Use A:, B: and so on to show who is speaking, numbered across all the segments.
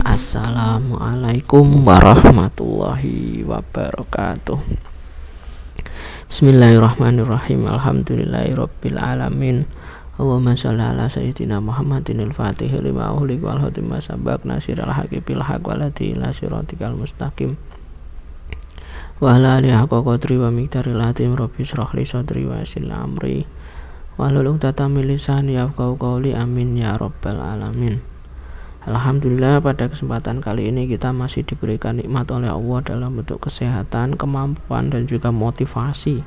A: Assalamualaikum warahmatullahi wabarakatuh. Bismillahirrahmanirrahim. Alhamdulillahirabbil alamin. Allahumma shalli ala sayyidina Muhammadin al-Fatih lima ughliqa wal khatim sabaq nasiril haqqi bil haqq walati ila siratikal mustaqim. Wa ala alihi haqqa qadri wa miqdaril azim. Rabbi shrah li sadri wa yassir li amri wahlul 'uqdatam min lisani yafqahu qawli. Amin ya rabbal alamin. Alhamdulillah, pada kesempatan kali ini kita masih diberikan nikmat oleh Allah dalam bentuk kesehatan, kemampuan, dan juga motivasi,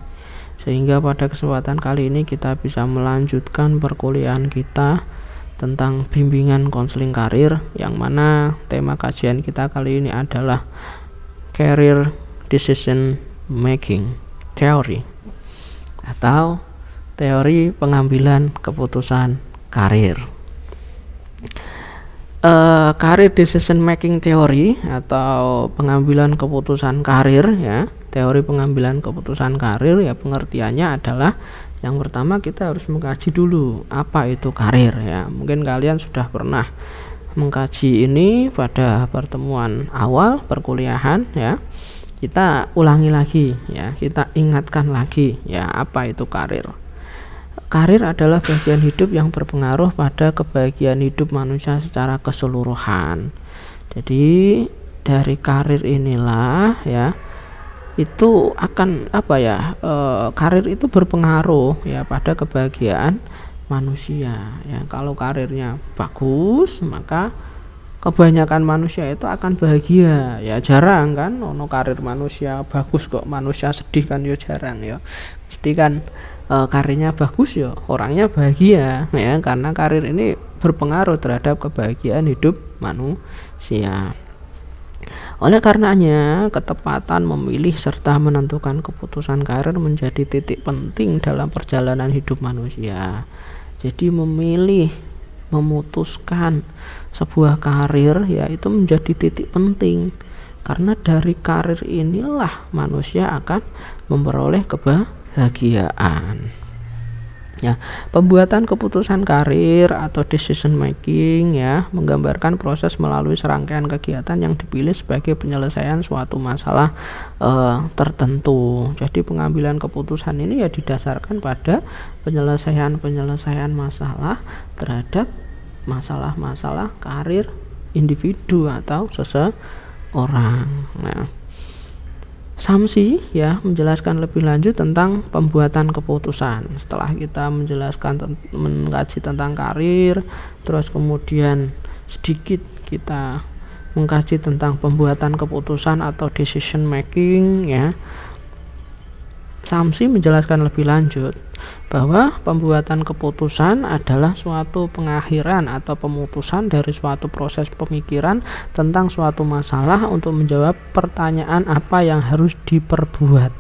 A: sehingga pada kesempatan kali ini kita bisa melanjutkan perkuliahan kita tentang bimbingan konseling karir, yang mana tema kajian kita kali ini adalah Career Decision Making Theory atau teori pengambilan keputusan karir. Career Decision Making Theory atau pengambilan keputusan karir, ya, teori pengambilan keputusan karir, ya, pengertiannya adalah yang pertama kita harus mengkaji dulu apa itu karir, ya. Mungkin kalian sudah pernah mengkaji ini pada pertemuan awal perkuliahan, ya. Kita ulangi lagi, ya, kita ingatkan lagi, ya, apa itu karir. Karir adalah bagian hidup yang berpengaruh pada kebahagiaan hidup manusia secara keseluruhan. Jadi dari karir inilah, ya, itu akan karir itu berpengaruh, ya, pada kebahagiaan manusia, ya. Kalau karirnya bagus, maka kebanyakan manusia itu akan bahagia, ya. Jarang kan ono karir manusia bagus kok manusia sedih kan, ya jarang, ya. Mesti kan karirnya bagus, ya orangnya bahagia, ya, karena karir ini berpengaruh terhadap kebahagiaan hidup manusia. Oleh karenanya, ketepatan memilih serta menentukan keputusan karir menjadi titik penting dalam perjalanan hidup manusia. Jadi memilih, memutuskan sebuah karir, ya, itu menjadi titik penting, karena dari karir inilah manusia akan memperoleh kebahagiaan. Ya, pembuatan keputusan karir atau decision making, ya, menggambarkan proses melalui serangkaian kegiatan yang dipilih sebagai penyelesaian suatu masalah tertentu. Jadi pengambilan keputusan ini, ya, didasarkan pada penyelesaian masalah terhadap masalah-masalah karir individu atau seseorang. Nah, Samsi, ya, menjelaskan lebih lanjut tentang pembuatan keputusan. Setelah kita mengkaji tentang karir, terus kemudian sedikit kita mengkaji tentang pembuatan keputusan atau decision making, ya, Samsi menjelaskan lebih lanjut bahwa pembuatan keputusan adalah suatu pengakhiran atau pemutusan dari suatu proses pemikiran tentang suatu masalah untuk menjawab pertanyaan apa yang harus diperbuat.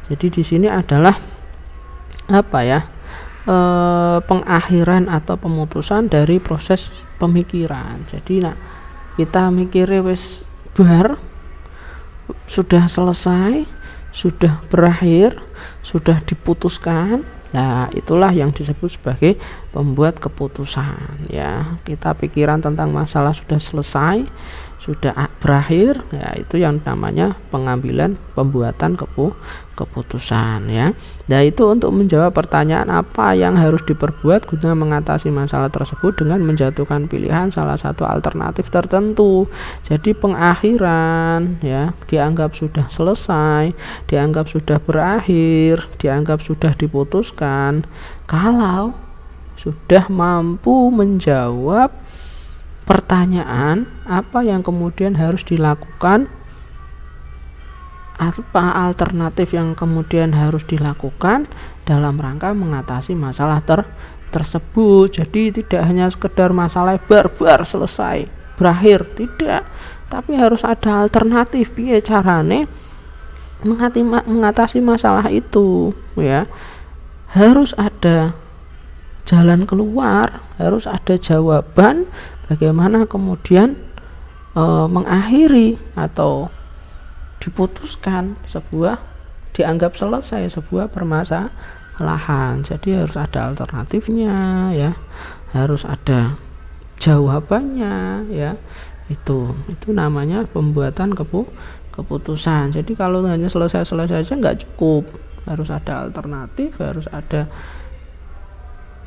A: Jadi di sini adalah pengakhiran atau pemutusan dari proses pemikiran. Jadi kita mikirnya wis bar, sudah selesai, sudah berakhir, sudah diputuskan. Nah, itulah yang disebut sebagai pembuat keputusan, ya. Kita pikiran tentang masalah sudah selesai, sudah berakhir, ya, itu yang namanya pembuatan keputusan, ya. Nah, itu untuk menjawab pertanyaan apa yang harus diperbuat guna mengatasi masalah tersebut dengan menjatuhkan pilihan salah satu alternatif tertentu. Jadi pengakhiran, ya, dianggap sudah selesai, dianggap sudah berakhir, dianggap sudah diputuskan kalau sudah mampu menjawab pertanyaan apa yang kemudian harus dilakukan, apa alternatif yang kemudian harus dilakukan dalam rangka mengatasi masalah tersebut. Jadi tidak hanya sekedar masalah bar selesai berakhir, tidak, tapi harus ada alternatif piye carane mengatasi masalah itu, ya. Harus ada jalan keluar, harus ada jawaban bagaimana kemudian mengakhiri atau diputuskan dianggap selesai sebuah permasalahan. Jadi harus ada alternatifnya, ya, harus ada jawabannya, ya. Itu namanya pembuatan keputusan. Jadi kalau hanya selesai aja nggak cukup, harus ada alternatif, harus ada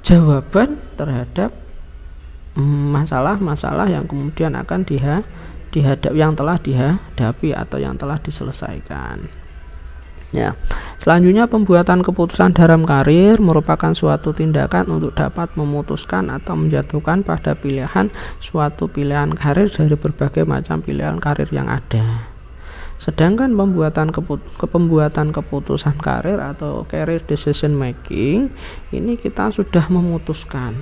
A: jawaban terhadap masalah-masalah yang kemudian akan yang telah dihadapi atau yang telah diselesaikan. Ya, selanjutnya pembuatan keputusan dalam karir merupakan suatu tindakan untuk dapat memutuskan atau menjatuhkan pada pilihan suatu pilihan karir dari berbagai macam pilihan karir yang ada. Sedangkan pembuatan keputusan karir atau career decision making ini kita sudah memutuskan,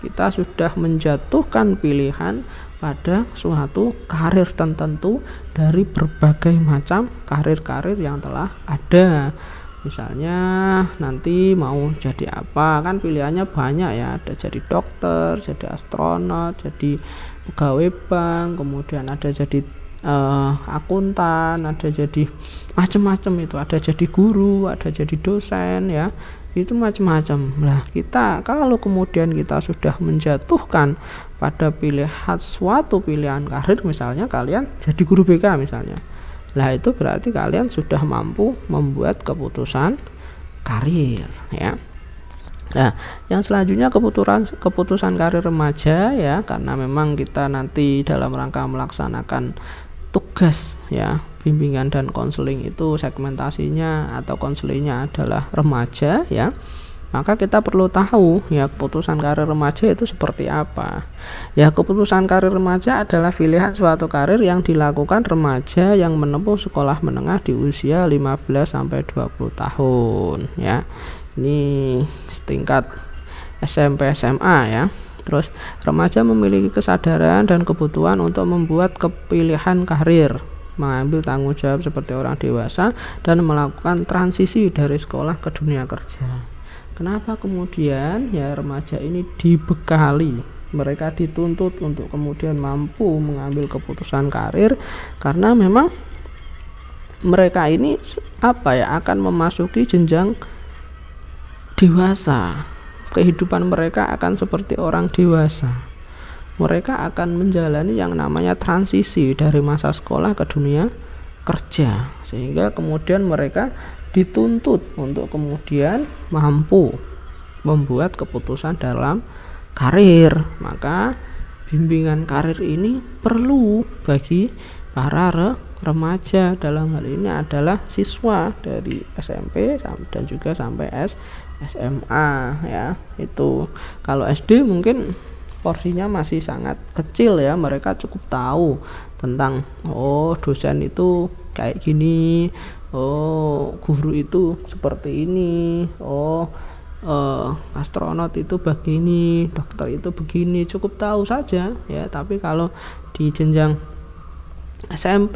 A: kita sudah menjatuhkan pilihan pada suatu karir tertentu dari berbagai macam karir-karir yang telah ada. Misalnya nanti mau jadi apa, kan pilihannya banyak ya, ada jadi dokter, jadi astronot, jadi pegawai bank, kemudian ada jadi akuntan, ada jadi macam-macam, itu ada jadi guru, ada jadi dosen, ya itu macam-macam. Nah, kita kalau kemudian kita sudah menjatuhkan pada pilihan suatu pilihan karir, misalnya kalian jadi guru BK misalnya, nah itu berarti kalian sudah mampu membuat keputusan karir, ya. Nah, yang selanjutnya keputusan karir remaja, ya, karena memang kita nanti dalam rangka melaksanakan tugas, ya, bimbingan dan konseling itu segmentasinya atau konselingnya adalah remaja, ya, maka kita perlu tahu, ya, keputusan karir remaja itu seperti apa. Ya, keputusan karir remaja adalah pilihan suatu karir yang dilakukan remaja yang menempuh sekolah menengah di usia 15 sampai 20 tahun, ya. Ini setingkat SMP SMA, ya. Terus remaja memiliki kesadaran dan kebutuhan untuk membuat kepilihan karir, mengambil tanggung jawab seperti orang dewasa, dan melakukan transisi dari sekolah ke dunia kerja. Kenapa kemudian, ya, remaja ini dibekali, mereka dituntut untuk kemudian mampu mengambil keputusan karir, karena memang mereka ini akan memasuki jenjang dewasa. Kehidupan mereka akan seperti orang dewasa. Mereka akan menjalani yang namanya transisi dari masa sekolah ke dunia kerja, sehingga kemudian mereka dituntut untuk kemudian mampu membuat keputusan dalam karir. Maka bimbingan karir ini perlu bagi para remaja, dalam hal ini adalah siswa dari SMP dan juga sampai SMA, ya. Itu kalau SD mungkin porsinya masih sangat kecil, ya, mereka cukup tahu tentang dosen itu kayak gini, guru itu seperti ini, astronot itu begini, dokter itu begini, cukup tahu saja, ya. Tapi kalau di jenjang SMP,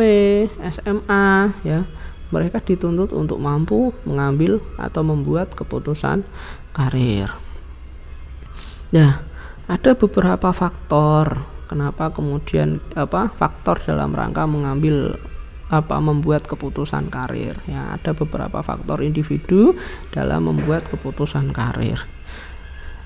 A: SMA, ya, mereka dituntut untuk mampu mengambil atau membuat keputusan karir. Nah, ada beberapa faktor kenapa kemudian faktor dalam rangka membuat keputusan karir, ya. Ada beberapa faktor individu dalam membuat keputusan karir.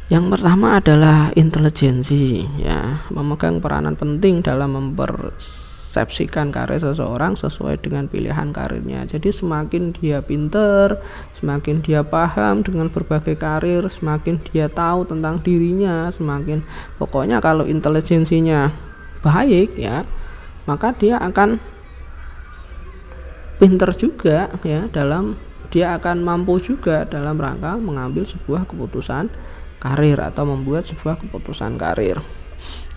A: Yang pertama adalah intelijensi, ya, memegang peranan penting dalam mempersepsikan karir seseorang sesuai dengan pilihan karirnya. Jadi semakin dia pinter, semakin dia paham dengan berbagai karir, semakin dia tahu tentang dirinya, pokoknya kalau intelijensinya baik, ya, maka dia akan pinter juga, ya, dia akan mampu juga dalam rangka mengambil sebuah keputusan karir atau membuat sebuah keputusan karir.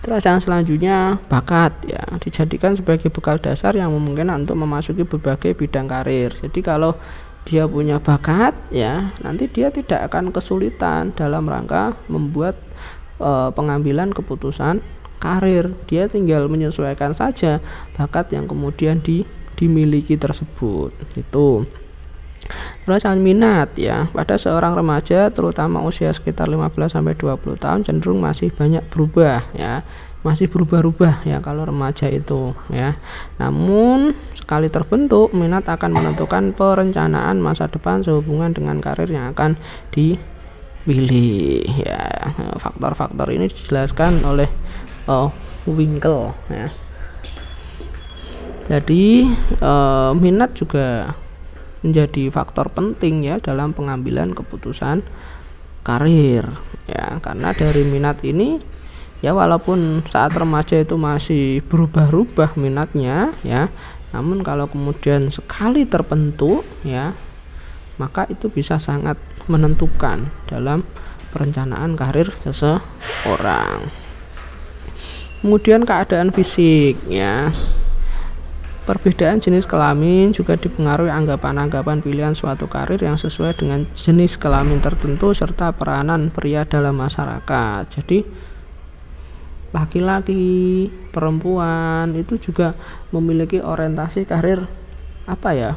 A: Terus yang selanjutnya bakat, ya, dijadikan sebagai bekal dasar yang memungkinkan untuk memasuki berbagai bidang karir. Jadi kalau dia punya bakat, ya, nanti dia tidak akan kesulitan dalam rangka membuat pengambilan keputusan karir. Dia tinggal menyesuaikan saja bakat yang kemudian dimiliki tersebut. Itu. Terus minat, ya, pada seorang remaja terutama usia sekitar 15 sampai 20 tahun cenderung masih banyak berubah, ya. Masih berubah-ubah, ya, kalau remaja itu, ya. Namun sekali terbentuk, minat akan menentukan perencanaan masa depan sehubungan dengan karir yang akan dipilih, ya. Faktor-faktor ini dijelaskan oleh Winkel, ya. Jadi minat juga menjadi faktor penting ya dalam pengambilan keputusan karir ya, karena dari minat ini ya, walaupun saat remaja itu masih berubah-ubah minatnya ya, namun kalau kemudian sekali terbentuk ya, maka itu bisa sangat menentukan dalam perencanaan karir seseorang. Kemudian keadaan fisik ya, perbedaan jenis kelamin juga dipengaruhi anggapan-anggapan pilihan suatu karir yang sesuai dengan jenis kelamin tertentu serta peranan pria dalam masyarakat. Jadi laki-laki, perempuan itu juga memiliki orientasi karir apa ya,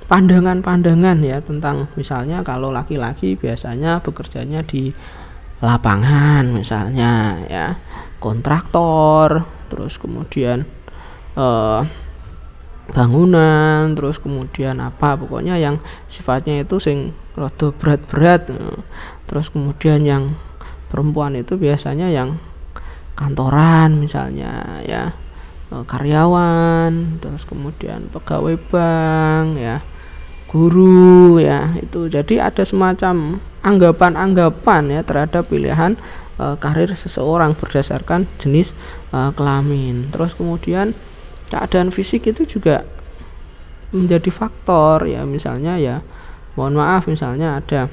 A: pandangan-pandangan ya, tentang misalnya kalau laki-laki biasanya bekerjanya di lapangan misalnya ya, kontraktor, terus kemudian bangunan, terus kemudian apa, pokoknya yang sifatnya itu sing rada berat-berat. Terus kemudian yang perempuan itu biasanya yang kantoran misalnya ya, karyawan, terus kemudian pegawai bank ya, guru ya, itu jadi ada semacam anggapan-anggapan ya terhadap pilihan karir seseorang berdasarkan jenis kelamin. Terus kemudian keadaan fisik itu juga menjadi faktor ya, misalnya ya, mohon maaf, misalnya ada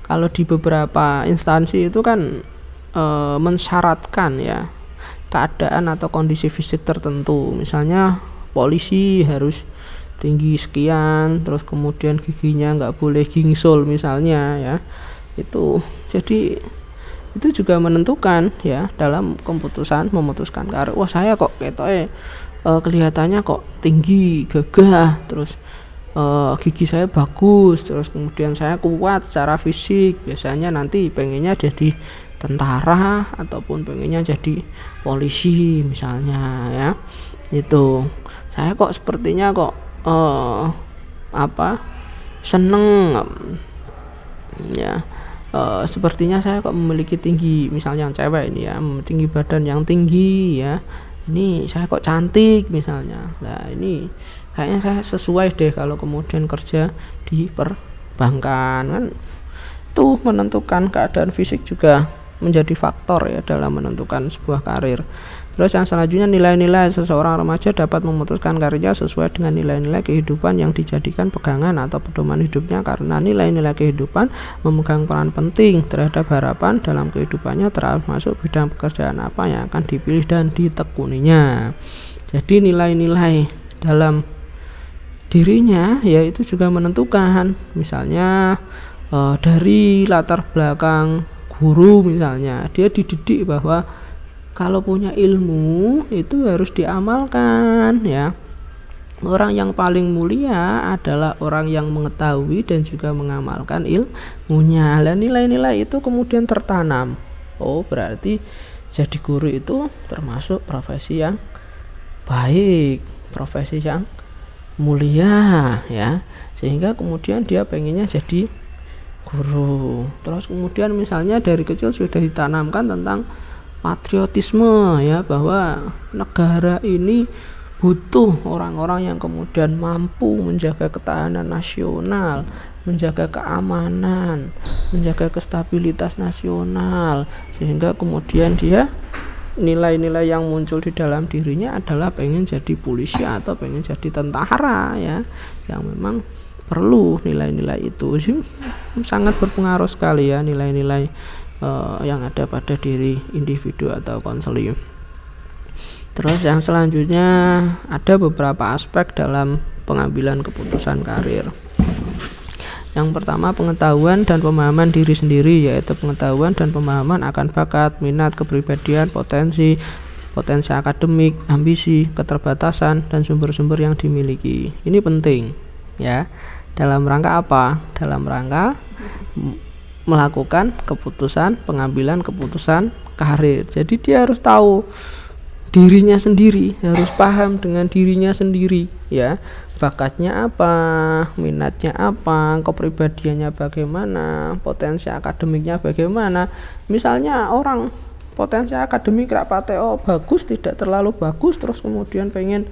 A: kalau di beberapa instansi itu kan mensyaratkan ya keadaan atau kondisi fisik tertentu, misalnya polisi harus tinggi sekian, terus kemudian giginya nggak boleh gingsul misalnya ya, itu jadi itu juga menentukan ya dalam memutuskan karir. Wah, saya kok kelihatannya kok tinggi, gagah, terus gigi saya bagus, terus kemudian saya kuat secara fisik, biasanya nanti pengennya jadi tentara ataupun pengennya jadi polisi misalnya ya. Itu saya kok sepertinya kok seneng ya, sepertinya saya kok memiliki tinggi, misalnya yang cewek ini ya, tinggi badan yang tinggi ya, ini saya kok cantik misalnya. Nah, ini kayaknya saya sesuai deh kalau kemudian kerja di perbankan kan. Itu menentukan keadaan fisik juga menjadi faktor ya dalam menentukan sebuah karir. Terus yang selanjutnya, nilai-nilai seseorang remaja dapat memutuskan karirnya sesuai dengan nilai-nilai kehidupan yang dijadikan pegangan atau pedoman hidupnya, karena nilai-nilai kehidupan memegang peran penting terhadap harapan dalam kehidupannya, termasuk bidang pekerjaan apa yang akan dipilih dan ditekuninya. Jadi nilai-nilai dalam dirinya ya itu juga menentukan, misalnya dari latar belakang guru misalnya, dia dididik bahwa kalau punya ilmu itu harus diamalkan ya. Orang yang paling mulia adalah orang yang mengetahui dan juga mengamalkan ilmunya. Dan nilai-nilai itu kemudian tertanam. Oh, berarti jadi guru itu termasuk profesi yang baik, profesi yang mulia ya. Sehingga kemudian dia pengennya jadi guru. Terus kemudian misalnya dari kecil sudah ditanamkan tentang patriotisme ya, bahwa negara ini butuh orang-orang yang kemudian mampu menjaga ketahanan nasional, menjaga keamanan, menjaga kestabilitas nasional, sehingga kemudian dia nilai-nilai yang muncul di dalam dirinya adalah pengen jadi polisi atau pengen jadi tentara ya, yang memang perlu nilai-nilai itu sih, sangat berpengaruh sekali ya nilai-nilai yang ada pada diri individu atau konseling. Terus yang selanjutnya ada beberapa aspek dalam pengambilan keputusan karir. Yang pertama, pengetahuan dan pemahaman diri sendiri, yaitu pengetahuan dan pemahaman akan bakat, minat, kepribadian, potensi akademik, ambisi, keterbatasan, dan sumber-sumber yang dimiliki. Ini penting ya. Dalam rangka apa? Dalam rangka melakukan pengambilan keputusan karir. Jadi dia harus tahu dirinya sendiri, harus paham dengan dirinya sendiri ya. Bakatnya apa, minatnya apa, kepribadiannya bagaimana, potensi akademiknya bagaimana. Misalnya orang potensi akademik rapate bagus, tidak terlalu bagus, terus kemudian pengen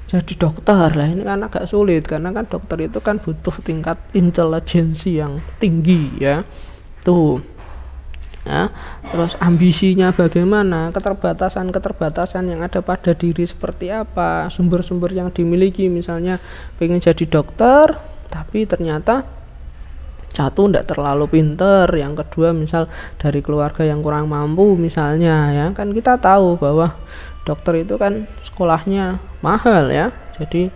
A: jadi dokter. Lah ini kan agak sulit, karena kan dokter itu kan butuh tingkat intelijensi yang tinggi ya. Tuh. Ya, terus ambisinya bagaimana, keterbatasan yang ada pada diri seperti apa, sumber-sumber yang dimiliki, misalnya pengen jadi dokter tapi ternyata satu tidak terlalu pinter, yang kedua misal dari keluarga yang kurang mampu misalnya ya, kan kita tahu bahwa dokter itu kan sekolahnya mahal ya, jadi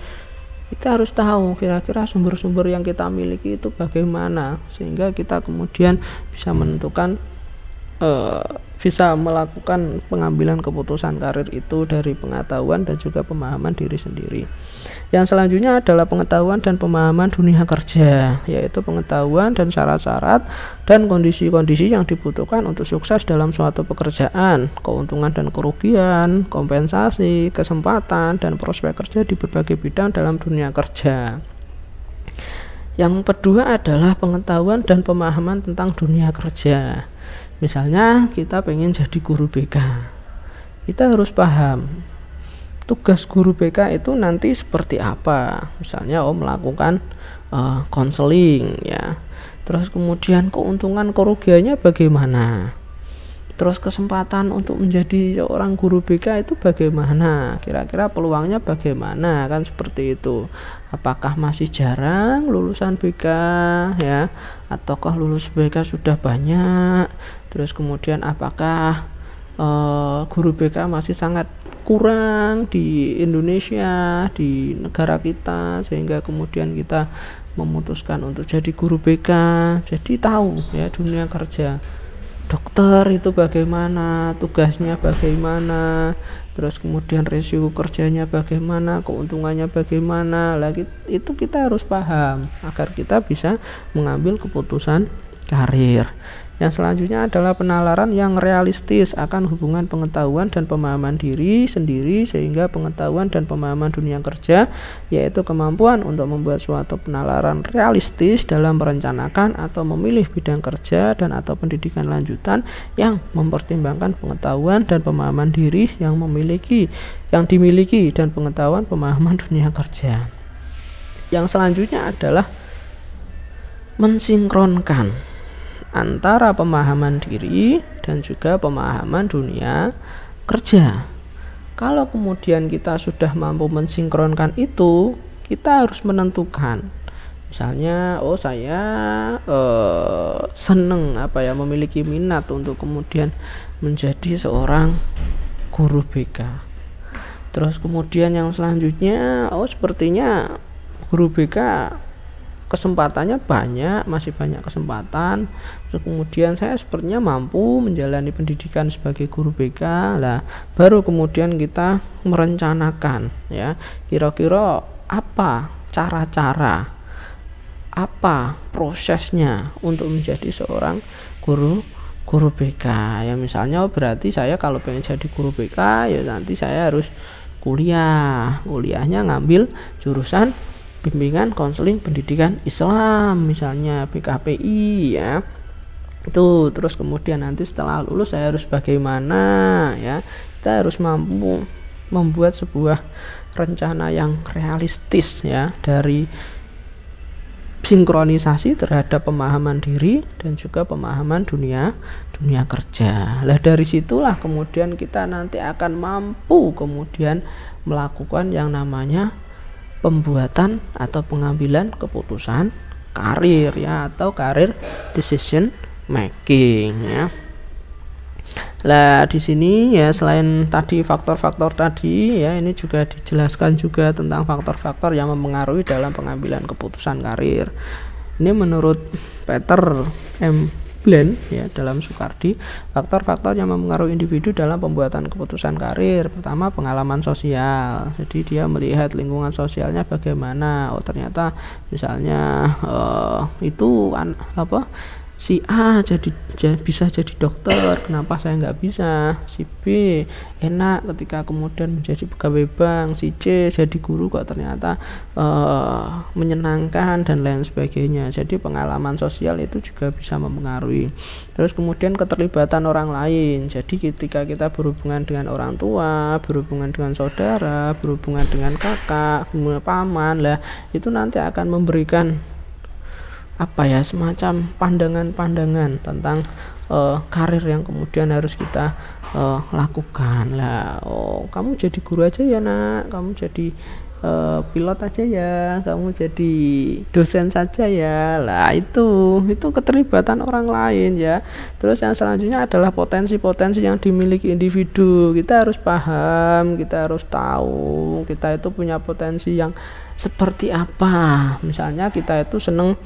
A: kita harus tahu kira-kira sumber-sumber yang kita miliki itu bagaimana, sehingga kita kemudian bisa menentukan bisa melakukan pengambilan keputusan karir itu dari pengetahuan dan juga pemahaman diri sendiri. Yang selanjutnya adalah pengetahuan dan pemahaman dunia kerja, yaitu pengetahuan dan syarat-syarat dan kondisi-kondisi yang dibutuhkan untuk sukses dalam suatu pekerjaan, keuntungan dan kerugian, kompensasi, kesempatan, dan prospek kerja di berbagai bidang dalam dunia kerja. Yang kedua adalah pengetahuan dan pemahaman tentang dunia kerja. Misalnya kita pengen jadi guru BK, kita harus paham tugas guru BK itu nanti seperti apa. Misalnya melakukan konseling ya, terus kemudian keuntungan kerugiannya bagaimana, terus kesempatan untuk menjadi seorang guru BK itu bagaimana, kira-kira peluangnya bagaimana, kan seperti itu. Apakah masih jarang lulusan BK ya, ataukah lulus BK sudah banyak, terus kemudian apakah guru BK masih sangat kurang di Indonesia, di negara kita, sehingga kemudian kita memutuskan untuk jadi guru BK. Jadi tahu ya dunia kerja. Dokter itu bagaimana, tugasnya bagaimana, terus kemudian resiko kerjanya bagaimana, keuntungannya bagaimana. Lagi itu kita harus paham agar kita bisa mengambil keputusan karir. Yang selanjutnya adalah penalaran yang realistis akan hubungan pengetahuan dan pemahaman diri sendiri, sehingga pengetahuan dan pemahaman dunia kerja, yaitu kemampuan untuk membuat suatu penalaran realistis dalam merencanakan atau memilih bidang kerja dan atau pendidikan lanjutan yang mempertimbangkan pengetahuan dan pemahaman diri yang dimiliki dan pengetahuan pemahaman dunia kerja. Yang selanjutnya adalah mensinkronkan antara pemahaman diri dan juga pemahaman dunia kerja. Kalau kemudian kita sudah mampu mensinkronkan itu, kita harus menentukan. Misalnya, saya seneng memiliki minat untuk kemudian menjadi seorang guru BK. Terus kemudian yang selanjutnya, sepertinya guru BK kesempatannya banyak, masih banyak kesempatan. Terus kemudian saya sepertinya mampu menjalani pendidikan sebagai guru BK. Lah, baru kemudian kita merencanakan ya, kira-kira apa cara-cara, apa prosesnya untuk menjadi seorang guru BK. Ya misalnya berarti saya kalau pengen jadi guru BK ya nanti saya harus kuliahnya ngambil jurusan bimbingan konseling pendidikan Islam, misalnya PKPI ya. Itu terus kemudian nanti setelah lulus saya harus bagaimana ya. Kita harus mampu membuat sebuah rencana yang realistis ya, dari sinkronisasi terhadap pemahaman diri dan juga pemahaman dunia kerja. Lah dari situlah kemudian kita nanti akan mampu kemudian melakukan yang namanya pembuatan atau pengambilan keputusan karir ya, atau karir decision making ya. Lah di sini ya, selain tadi faktor-faktor tadi ya, ini juga dijelaskan juga tentang faktor-faktor yang mempengaruhi dalam pengambilan keputusan karir. Ini menurut Peter M. Bland ya dalam Sukardi, faktor-faktor yang mempengaruhi individu dalam pembuatan keputusan karir. Pertama, pengalaman sosial. Jadi dia melihat lingkungan sosialnya bagaimana. Ternyata misalnya si A bisa jadi dokter, kenapa saya nggak bisa? Si B enak ketika kemudian menjadi pegawai bank, si C jadi guru kok ternyata menyenangkan dan lain sebagainya. Jadi pengalaman sosial itu juga bisa mempengaruhi. Terus kemudian keterlibatan orang lain. Jadi ketika kita berhubungan dengan orang tua, berhubungan dengan saudara, berhubungan dengan kakak, paman lah, itu nanti akan memberikan semacam pandangan-pandangan tentang karir yang kemudian harus kita lakukan lah. Kamu jadi guru aja ya nak, kamu jadi pilot aja ya, kamu jadi dosen saja ya lah. Itu keterlibatan orang lain ya. Terus yang selanjutnya adalah potensi-potensi yang dimiliki individu. Kita harus paham, kita harus tahu kita itu punya potensi yang seperti apa. Misalnya kita itu seneng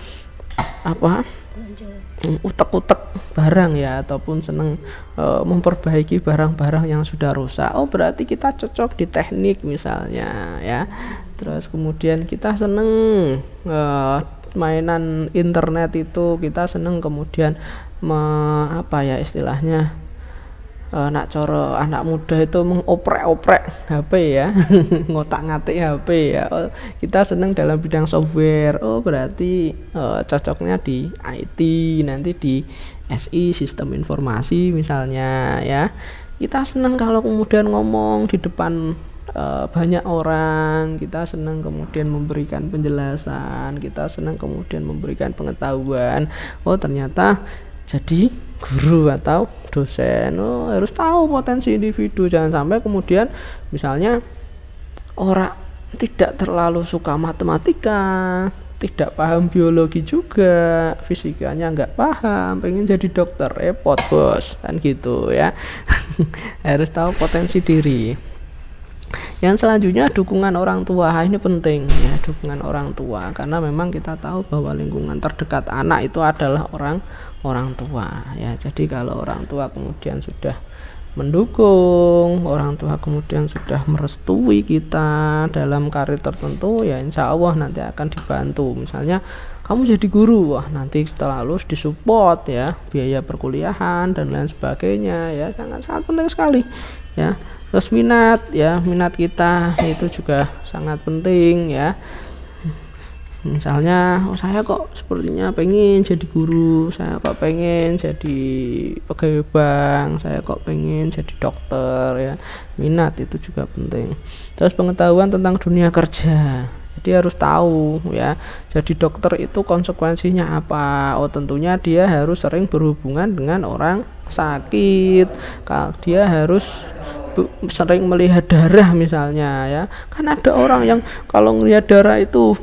A: utek-utek barang ya, ataupun seneng memperbaiki barang-barang yang sudah rusak. Berarti kita cocok di teknik misalnya ya. Terus kemudian kita seneng mainan internet itu, kita seneng kemudian istilahnya nak coro anak muda itu mengoprek-oprek HP ya, ngotak-ngatik HP ya. Kita senang dalam bidang software. Berarti cocoknya di IT, nanti di SI, sistem informasi misalnya ya. Kita senang kalau kemudian ngomong di depan banyak orang, kita senang kemudian memberikan penjelasan, kita senang kemudian memberikan pengetahuan. Ternyata jadi guru atau dosen harus tahu potensi individu. Jangan sampai kemudian misalnya orang tidak terlalu suka matematika, tidak paham biologi juga, fisikanya nggak paham, pengen jadi dokter, repot bos, kan gitu ya. Harus tahu potensi diri. Yang selanjutnya dukungan orang tua. Ini penting ya, dukungan orang tua, karena memang kita tahu bahwa lingkungan terdekat anak itu adalah orang tua ya. Jadi kalau orang tua kemudian sudah mendukung, orang tua kemudian sudah merestui kita dalam karir tertentu ya, insya Allah nanti akan dibantu. Misalnya kamu jadi guru, nanti setelah lulus disupport ya, biaya perkuliahan dan lain sebagainya ya, sangat penting sekali ya. Terus minat kita itu juga sangat penting ya. Misalnya saya kok sepertinya pengen jadi guru, saya kok pengen jadi pegawai bank, saya kok pengen jadi dokter ya. Minat itu juga penting. Terus pengetahuan tentang dunia kerja, jadi harus tahu ya, jadi dokter itu konsekuensinya apa. Tentunya dia harus sering berhubungan dengan orang sakit, dia harus sering melihat darah misalnya ya. Kan ada orang yang kalau ngelihat darah itu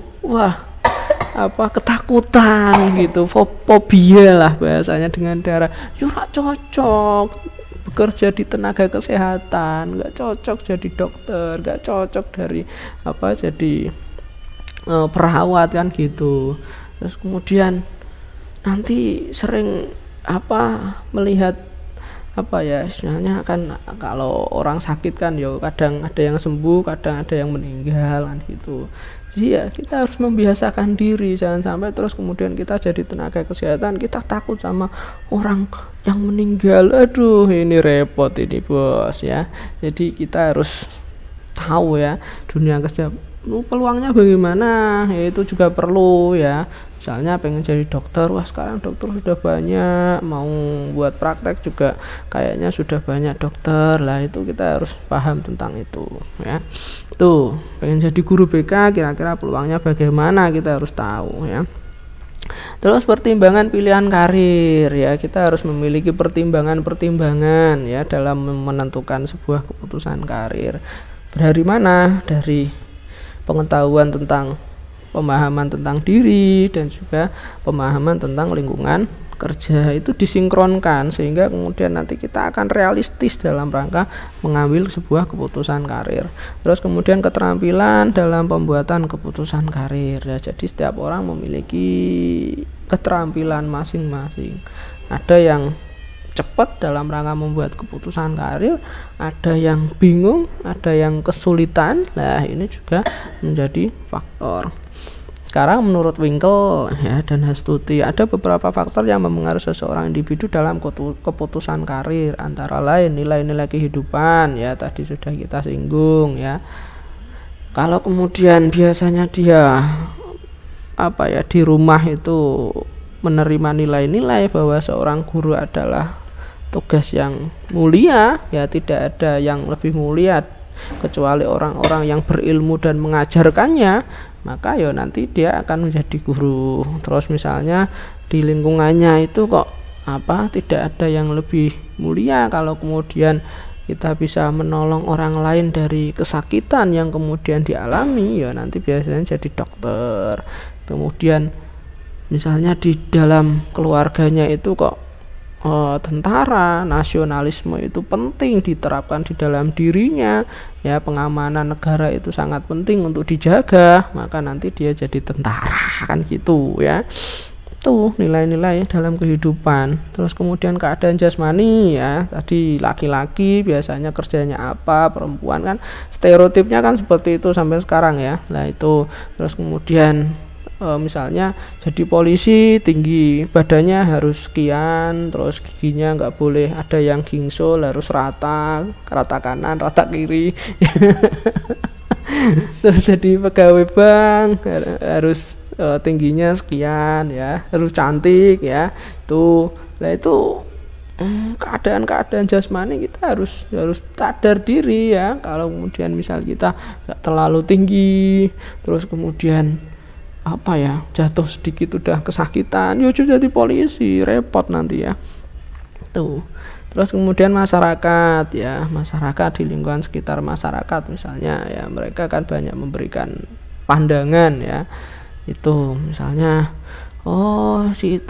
A: ketakutan gitu, fobia lah bahasanya dengan darah. Nggak cocok bekerja di tenaga kesehatan, nggak cocok jadi dokter, nggak cocok jadi perawat kan gitu. Terus kemudian nanti sering melihat istilahnya kan, kalau orang sakit kan kadang ada yang sembuh, kadang ada yang meninggal kan gitu. Jadi ya kita harus membiasakan diri, jangan sampai terus kemudian kita jadi tenaga kesehatan kita takut sama orang yang meninggal. Aduh, ini repot ini bos ya. Jadi kita harus tahu ya dunia kerja peluangnya bagaimana, itu juga perlu ya. Misalnya pengen jadi dokter, sekarang dokter sudah banyak, mau buat praktek juga kayaknya sudah banyak dokter lah, itu kita harus paham tentang itu ya. Pengen jadi guru BK, kira-kira peluangnya bagaimana, kita harus tahu ya. Terus pertimbangan pilihan karir ya, kita harus memiliki pertimbangan ya dalam menentukan sebuah keputusan karir. Dari mana? Dari pengetahuan tentang pemahaman tentang diri dan juga pemahaman tentang lingkungan kerja, itu disinkronkan sehingga kemudian nanti kita akan realistis dalam rangka mengambil sebuah keputusan karir. Terus kemudian keterampilan dalam pembuatan keputusan karir ya. Jadi setiap orang memiliki keterampilan masing-masing. Ada yang cepat dalam rangka membuat keputusan karir, ada yang bingung, ada yang kesulitan. Nah, ini juga menjadi faktor. Sekarang menurut Winkel ya dan Hastuti, ada beberapa faktor yang mempengaruhi seseorang individu dalam keputusan karir, antara lain nilai-nilai kehidupan ya, tadi sudah kita singgung ya. Kalau kemudian biasanya dia di rumah itu menerima nilai-nilai bahwa seorang guru adalah tugas yang mulia ya, tidak ada yang lebih mulia kecuali orang-orang yang berilmu dan mengajarkannya, maka ya nanti dia akan menjadi guru. Terus misalnya di lingkungannya itu kok tidak ada yang lebih mulia, kalau kemudian kita bisa menolong orang lain dari kesakitan yang kemudian dialami, ya nanti biasanya jadi dokter. Kemudian misalnya di dalam keluarganya itu kok tentara, nasionalisme itu penting diterapkan di dalam dirinya ya, pengamanan negara itu sangat penting untuk dijaga, maka nanti dia jadi tentara, kan gitu ya. Itu nilai-nilai dalam kehidupan. Terus kemudian keadaan jasmani ya, tadi laki-laki biasanya kerjanya apa, perempuan kan stereotipnya kan seperti itu sampai sekarang ya. Nah itu, terus kemudian misalnya jadi polisi tinggi, badannya harus sekian, terus giginya nggak boleh ada yang gingsul, harus rata kanan, rata kiri. Terus jadi pegawai bank harus tingginya sekian ya, harus cantik ya. Nah itu keadaan jasmani kita harus sadar diri ya. Kalau kemudian misal kita nggak terlalu tinggi, terus kemudian jatuh sedikit udah kesakitan, jadi polisi, repot nanti ya. Terus kemudian masyarakat ya, masyarakat di lingkungan sekitar masyarakat misalnya ya, mereka kan banyak memberikan pandangan ya. Itu misalnya si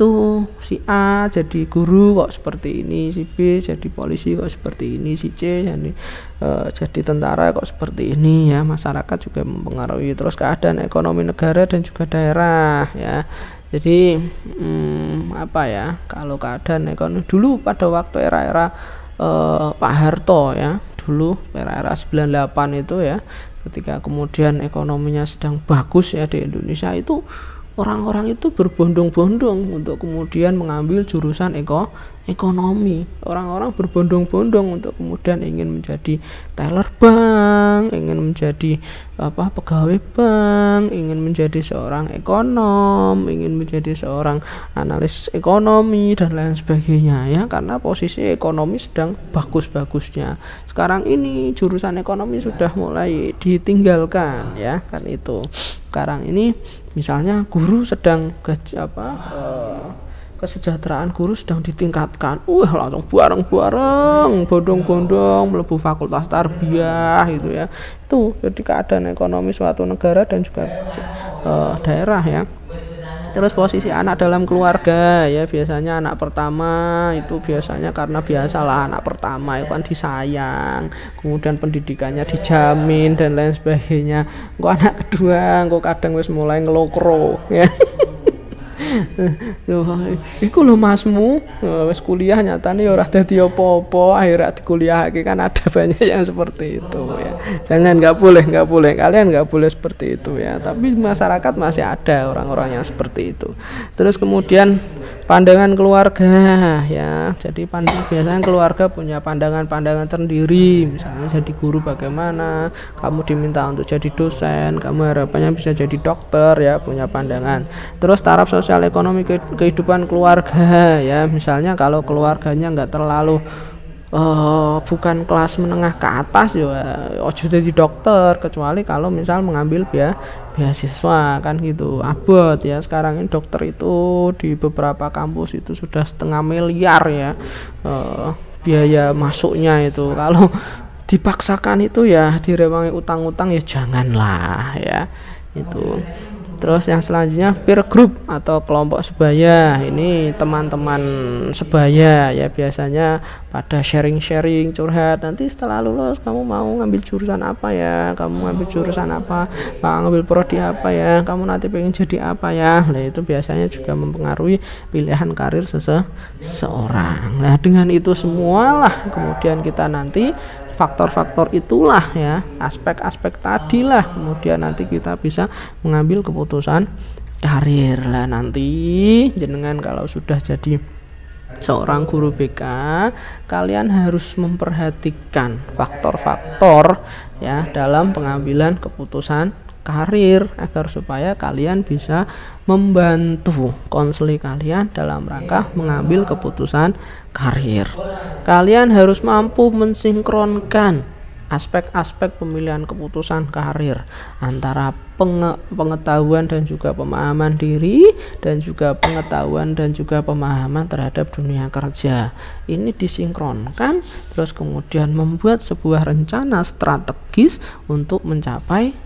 A: A jadi guru kok seperti ini, si B jadi polisi kok seperti ini, si C jadi tentara kok seperti ini ya. Masyarakat juga mempengaruhi. Terus keadaan ekonomi negara dan juga daerah ya. Jadi kalau keadaan ekonomi dulu pada waktu era Pak Harto ya, dulu era 98 itu ya, ketika kemudian ekonominya sedang bagus ya di Indonesia, itu orang-orang itu berbondong-bondong untuk kemudian mengambil jurusan ekonomi. Orang-orang berbondong-bondong untuk kemudian ingin menjadi teller bank, ingin menjadi pegawai bank, ingin menjadi seorang ekonom, ingin menjadi seorang analis ekonomi dan lain sebagainya ya, karena posisi ekonomi sedang bagus-bagusnya. Sekarang ini jurusan ekonomi sudah mulai ditinggalkan ya, kan itu. Sekarang ini misalnya guru sedang kesejahteraan guru sedang ditingkatkan, langsung bareng-bareng bondong-bondong mlebu fakultas tarbiyah gitu ya. Itu jadi keadaan ekonomi suatu negara dan juga daerah ya. Terus posisi anak dalam keluarga ya, biasanya anak pertama itu biasanya karena biasalah anak pertama itu kan disayang, kemudian pendidikannya dijamin dan lain sebagainya. Kok anak kedua kok kadang wis mulai ngelokro ya. Iku lho masmu wis kuliah nyatane ora dadi apa-apa, akhirnya dikuliahake, kan ada banyak yang seperti itu ya. Jangan, nggak boleh kalian nggak boleh seperti itu ya. Tapi masyarakat masih ada orang-orang yang seperti itu. Terus kemudian pandangan keluarga ya, jadi biasanya keluarga punya pandangan-pandangan sendiri. Misalnya jadi guru bagaimana, kamu diminta untuk jadi dosen, kamu harapannya bisa jadi dokter ya, punya pandangan. Terus taraf sosial ekonomi kehidupan keluarga ya, misalnya kalau keluarganya nggak terlalu bukan kelas menengah ke atas ya ojo jadi dokter, kecuali kalau misal mengambil beasiswa kan gitu. Abot ya, sekarang ini dokter itu di beberapa kampus itu sudah 500 miliar ya biaya masuknya itu. Kalau dipaksakan itu ya direwangi utang-utang ya janganlah ya itu. Terus yang selanjutnya peer group atau kelompok sebaya. Ini teman-teman sebaya ya, biasanya pada sharing-sharing, curhat. Nanti setelah lulus kamu mau ngambil jurusan apa ya? Kamu ngambil jurusan apa? Mau ngambil prodi apa ya? Kamu nanti pengen jadi apa ya? Nah, itu biasanya juga mempengaruhi pilihan karir seseorang. Nah, dengan itu semualah kemudian kita nanti faktor-faktor itulah ya, aspek-aspek tadilah kemudian nanti kita bisa mengambil keputusan keputusan karir. Lah nanti jenengan kalau sudah jadi seorang guru BK, kalian harus memperhatikan faktor-faktor ya dalam pengambilan keputusan karir agar supaya kalian bisa membantu konseli kalian dalam rangka mengambil keputusan karir. Kalian harus mampu mensinkronkan aspek-aspek pemilihan keputusan karir antara pengetahuan dan juga pemahaman diri dan juga pengetahuan dan juga pemahaman terhadap dunia kerja. Ini disinkronkan terus kemudian membuat sebuah rencana strategis untuk mencapai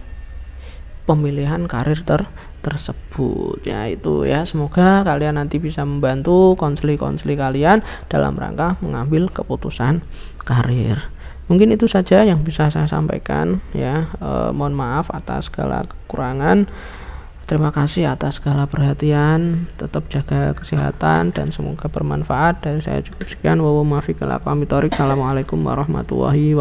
A: pemilihan karir tersebut ya. Itu ya, semoga kalian nanti bisa membantu konseli-konseli kalian dalam rangka mengambil keputusan karir. Mungkin itu saja yang bisa saya sampaikan ya. Mohon maaf atas segala kekurangan. Terima kasih atas segala perhatian. Tetap jaga kesehatan dan semoga bermanfaat. Dari saya cukup sekian. Assalamualaikum warahmatullahi wabarakatuh.